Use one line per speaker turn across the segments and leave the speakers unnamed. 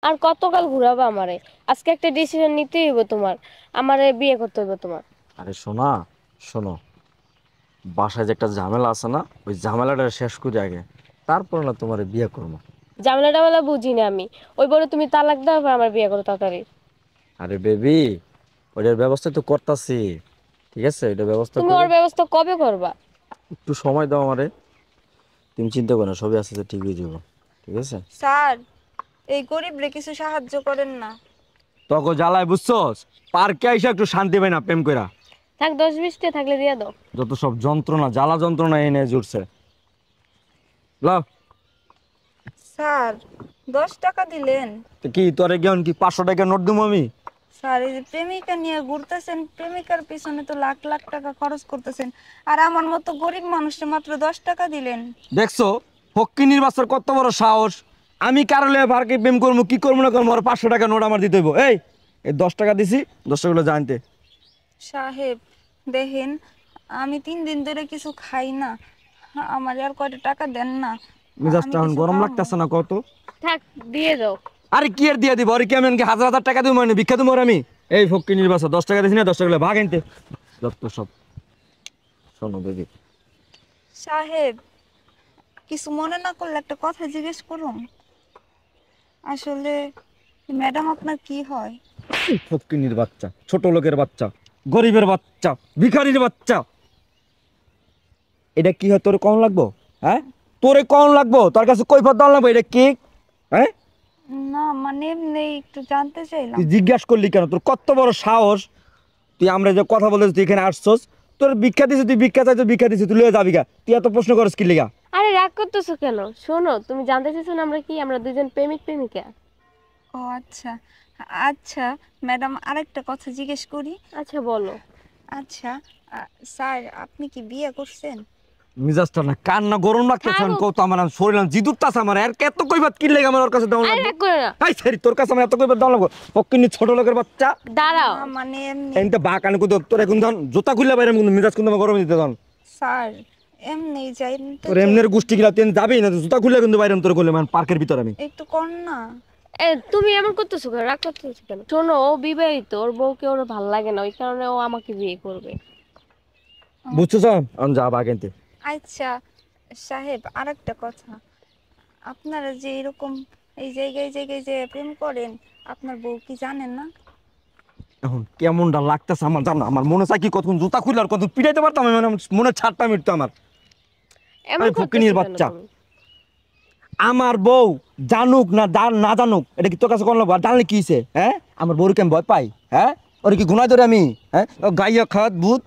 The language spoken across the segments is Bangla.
আর কতকাল ঘুরাবো আমারে? আজকে একটা ডিসিশন নিতেই হইব তোমার, আমারে বিয়ে করতে হইব তোমার।
আরে শোনা, শোনো, বাসায় যে একটা ঝামেলা আছে না, ওই ঝামেলাটা শেষ করে আগে, তারপর না তোমার বিয়ে করবো।
ঝামেলা টামেলা বুঝি না আমি। ওই বড় তুমি তালাক দাও, এবার আমার বিয়ে করো তাড়াতাড়ি।
আরে বেবি, ওইটার ব্যবস্থা তো করতাছি। ঠিক আছে, ওইটার ব্যবস্থা
তুমি
করে
ওর ব্যবস্থা কবে করবা?
একটু সময় দাও আমারে। তুমি চিন্তা করো না, সবই আস্তে আস্তে ঠিক হয়ে যাবো। ঠিক আছে।
স্যার, এই গরিবরে কিছু সাহায্য করেন না।
তখন জ্বালায় বুঝছস, পার্কে আইসা একটু শান্তি পাই না প্রেম কইরা।
থাক, 10-20টা থাকলে দিয়ে দাও।
যত সব যন্ত্রণা, জ্বালা যন্ত্রণা এনে জুড়ছে। লাও।
স্যার, 10 টাকা দিলেন।
তো কি তোরে কেমন কি 500 টাকা নোট দেবো আমি?
স্যার, এই যে প্রেমিকা নিয়ে ঘুরতেছেন, প্রেমিকার পিছনে তো লাখ লাখ টাকা খরচ করতেছেন, আর আমার মতো গরিব মানুষকে মাত্র 10 টাকা দিলেন।
দেখছো ফক্কিনির বাচ্চার কত বড় সাহস। আমি কারলে পার্কে প্রেম করবো, কি করবো না করবো, আর 500 টাকা নোট আমার দিতে হইব। এই এই 10 টাকা দিছি, 10 টাকা জানতে।
সাহেব, দেখেন, আমি 3 দিন ধরে কিছু খাই না, আমার আর কয়টা টাকা দেন না। আমি
মেজাজটা এখন
কিছু
গরম
খাবো।
লাগতেছে না কত?
থাক, দিয়ে দাও।
আরে কি আর দিয়ে দিব, আরে কি আমি এমনকি হাজার হাজার টাকা দিব, মানে ভিক্ষা দিব আমি? এই ফক্কিনির বাচ্চা 10 টাকা দিছি না, 10 টাকা ভাগ আনতে যত সব। শোনো বেবি,
সাহেব, কিছু মনে না করলে একটা কথা জিজ্ঞেস করুন। আসলে ম্যাডাম আপনার কি হয়?
ফক্কিনির বাচ্চা, ছোট লোকের বাচ্চা, গরিবের বাচ্চা, ভিখারির বাচ্চা, এটা কি হয় তোর কম লাগবো? হ্যাঁ, তোরে কম লাগবো? তোর কাছে কৈফত দাম লাগবো? এটা কি? হ্যাঁ,
না, মানে এমনি একটু জানতে চাইলাম।
তুই জিজ্ঞাসা করলি কেন? তোর কত বড় সাহস! তুই আমরা যে কথা বলতেছি, তুই এখানে আসছস, তোর ভিক্ষা দিছিস, তুই ভিক্ষা চাইছিস, ভিক্ষা দিছিস, তুই লয়ে যাবি গা। তুই এত প্রশ্ন করস কি লিগা?
আরে রাগ করতেছো কেন? শোনো, তুমি জানতে চাইছো না আমরা কি, আমরা দুজন প্রেমিক প্রেমিকা।
ও আচ্ছা। আচ্ছা ম্যাডাম, আরেকটা কথা জিজ্ঞেস করি।
আচ্ছা বলো।
আচ্ছা, স্যার, আপনি কি বিয়ে করছেন?
মিজাজটা না কান না গরম লাগতেছে,
থামো।
কত আমার শরীর জিদুরতাছে আমার। আর এত কইবাত কি লেগে আমার ওর কাছে দাম
আরে
লাগবে?
রাগ করে না।
এই সরি, তোর কাছে আমার এত কইবাত দাম লাগবে? ফক্কিনি ছোট লোকের বাচ্চা।
দাঁড়াও।
না, মানে এমনি।
এনতে বা কানে কইতো তোর এখন ধন জুতা খুললে বাইরে কিন্তু মিজাজ কিন্তু আমার গরম দিতে ধন।
স্যার, এমনি যাই তো,
তোর এমনের গোষ্ঠী গিলা তুই যাবি না, জুতা খুললে কিন্তু বাইরে তোর করলে মানে পার্কের ভিতর আমি।
একটু কর না।
তুমি এমন করতেছো কেন? রাগ করতেছো কেন? শোনো, ও বিবাহিত, ওর বউকে ওর ভাল লাগে না, ওই কারণে ও আমাকে বিয়ে করবে।
বুঝছো আমি যা বা কেনতে।
আচ্ছা সাহেব, আরেকটা কথা। আপনারা যে এরকম এই জায়গায় জায়গায় যে প্রেম করেন, আপনার বউ কি জানেন না?
এখন কেমনটা লাগতেছে আমার জানো? আমার মনে চাই কি কতক্ষণ জুতা খুললে আর কত পিটাইতে পারতাম আমি, মানে মনে ছাড়টা মিটতো আমার।
এমন
ওই ফকিনীর
করতেছো কেন
বাচ্চা।
তুমি?
আমার বউ জানুক না না জানুক, এটা কি তোর কাছে কোন লাগবো? আর জানলে কি হইছে? হ্যাঁ, আমার বউকে আমি ভয় পাই? হ্যাঁ, ওর কি গুনাই ধরে আমি? হ্যাঁ, ও গাইয়া খাওয়াত ভূত।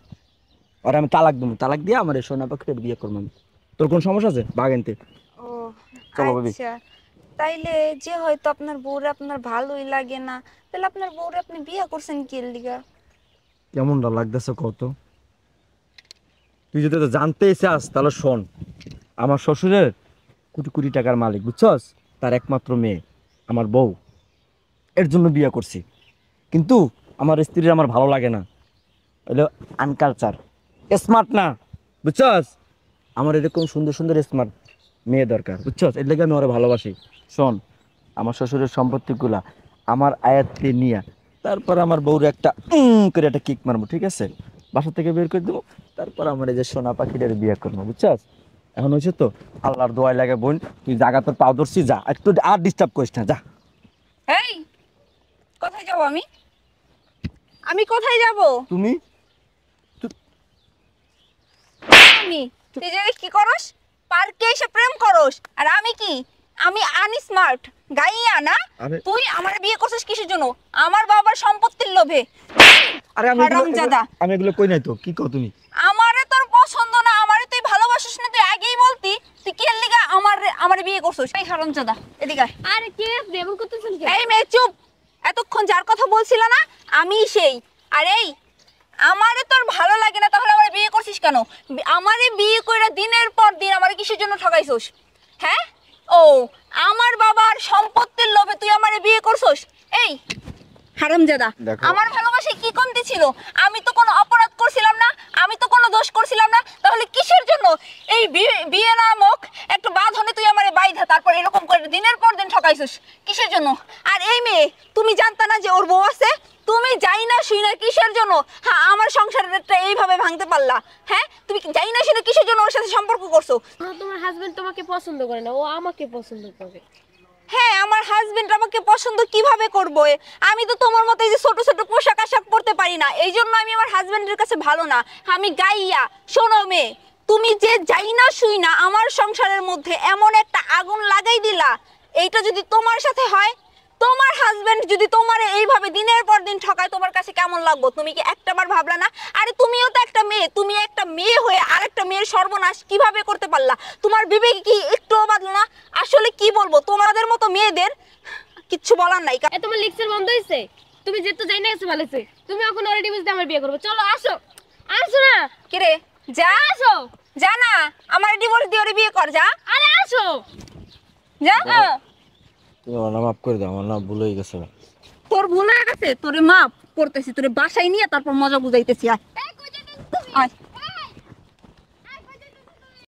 আর আমি তালাক দেবো, তালাক দিয়ে আমার এই সোনা পাখিটার বিয়ে করবো আমি। তোর কোন সমস্যা আছে? বাগেনতে
ও
চলো ভাবি।
আচ্ছা, তাইলে যে হয়তো আপনার বউরে আপনার ভালোই লাগে না, তাহলে আপনার বউরে আপনি বিয়ে করছেন কি এর লিগা?
কেমনটা লাগতেছে কত? তুই যদি তো জানতে চাস তাহলে শোন, আমার শ্বশুরের কোটি কোটি টাকার মালিক, বুঝছস? তার একমাত্র মেয়ে আমার বউ, এর জন্য বিয়ে করছি। কিন্তু আমার স্ত্রীর আমার ভালো লাগে না, হলো আনকালচার, স্মার্ট না, বুঝছস? আমার এরকম সুন্দর সুন্দর স্মার্ট মেয়ে দরকার, বুঝছস? এর লেগে আমি ওরা ভালোবাসি। শোন, আমার শ্বশুরের সম্পত্তিগুলা আমার আয়াত্তে নিয়ে তারপর আমার বউর একটা করে একটা কিক মারবো, ঠিক আছে? বাসা থেকে বের করে দেবো, তারপর আমার এই যে সোনা পাখিটার বিয়ে করবো, বুঝছস? এখন হয়েছে তো, আল্লাহর দোয়াই লাগে বোন, তুই জায়গা তোর পাও ধরছি, যা, একটু আর ডিস্টার্ব করিস না, যা।
এই, কোথায় যাব আমি? আমি কোথায় যাব?
তুমি
আমি তুই জায়গায় কি করস? পার্কে এসে প্রেম করস, আর আমি কি? আমি আনস্মার্ট গাইয়া না?
আরে
তুই আমার বিয়ে করছিস কিসের জন্য? আমার বাবার সম্পত্তির লোভে।
আরে
হারামজাদা,
আমি এগুলো কই নাই তো, কি কও তুমি?
আমারে তোর পছন্দ না, আমারে তুই ভালোবাসিস না, তুই আগেই বলতি। তুই কি এর লিগা আমারে বিয়ে করছিস? এই হারামজাদা, এদিকে আয়।
আরে কে আপনি এমন করতেছেন কেন?
এই মেয়ে চুপ! এতক্ষণ যার কথা বলছিল না, আমি সেই। আর এই, আমারে তোর ভালো লাগে না, তাহলে আমারে বিয়ে করছিস কেন? আমারে বিয়ে কইরা দিনের পর দিন আমারে কিসের জন্য ঠকাইছস? হ্যাঁ? ও, আমার বাবার সম্পত্তির লোভে তুই আমারে বিয়ে করছস? এই হারামজাদা,
দেখো।
আমার ভালোবাসা ভালোবাসায় কি কমতি ছিল? আমি তো কোনো অপরাধ করছিলাম না, আমি তো কোনো দোষ করছিলাম না, তাহলে কিসের জন্য এই বিয়ে নামক একটা বাঁধনে তুই আমারে বাইধা তারপর এরকম করে দিনের পর দিন ঠকাইছিস? কিসের জন্য? আর এই মেয়ে, তুমি জানতা না যে ওর বউ আছে? তুমি যাই না শুই না কিসের জন্য হ্যাঁ আমার সংসারটা এইভাবে ভাঙতে পারলা? হ্যাঁ, তুমি যাই না শুই না কিসের জন্য ওর সাথে সম্পর্ক করছো?
তোমার হাজবেন্ড তোমাকে পছন্দ করে না, ও আমাকে পছন্দ করে।
হ্যাঁ, আমার হাজবেন্ড আমাকে পছন্দ কিভাবে করবো? আমি তো তোমার মতো এই যে ছোট ছোট পোশাক আশাক পরতে পারি না, এই জন্য আমি আমার হাজবেন্ডের কাছে ভালো না। আমি গাইয়া। শোনো মেয়ে, তুমি যে যাই না শুই না আমার সংসারের মধ্যে এমন একটা আগুন লাগাই দিলা, এইটা যদি তোমার সাথে হয়, তোমার হাজবেন্ড যদি তোমারে এইভাবে দিনের পর দিন ঠকায়, তোমার কাছে কেমন লাগবে? তুমি কি একটাবার ভাবলা না? আরে তুমিও তো একটা মেয়ে, তুমি একটা মেয়ে হয়ে আরেকটা মেয়ের সর্বনাশ কিভাবে করতে পারলা? তোমার বিবেক কি একটুও বাঁধলো না? আসলে কি বলবো, তোমাদের মতো মেয়েদের কিচ্ছু বলার নাই।
তোমার লিক্সের বন্ধ হয়েছে? তুমি যেতে যাই না গেছে ভালোছে, তুমি এখন অলরেডি বুঝতে আমার বিয়ে করবো। চলো আসো, আসো না।
কিরে, যা
আসো।
যা না, আমার ডিভোর্স দিয়ে ওরে বিয়ে কর, যা।
আরে আসো।
যা।
তুমি আমার নাম মাফ করে দাও, আমার নাম ভুল হয়ে গেছে।
তোর ভুল হয়ে গেছে, তোরে মাপ করতেছি, তোরে বাসায় নিয়ে তারপর মজা বুঝাইতেছি। আয়।
এই কই যাইতেছ তুমি?
আয়।